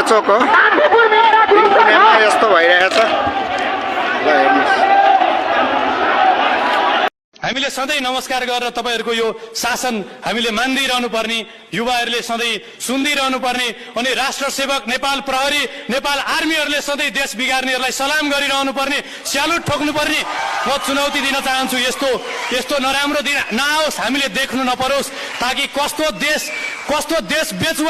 चोक हो दिनकुनेमा यस्तो भइरहेछ ल हेर्नुस् हामीले सधैँ नमस्कार गरेर तपाईहरुको यो शासन हामीले मान्दिरहनु पर्ने युवाहरूले सधैँ सुन्दिरहनु पर्ने अनि राष्ट्र सेवक नेपाल प्रहरी नेपाल आर्मीहरूले सधैँ देश बिगार्नेहरूलाई सलाम गरिरहनु पर्ने स्यालुट ठोक्नु पर्ने म चुनौती दिन चाहन्छु यस्तो नराम्रो दिन नआओस् हामीले देख्नु नपरोस् ताकि कस्तो देश बेचुवा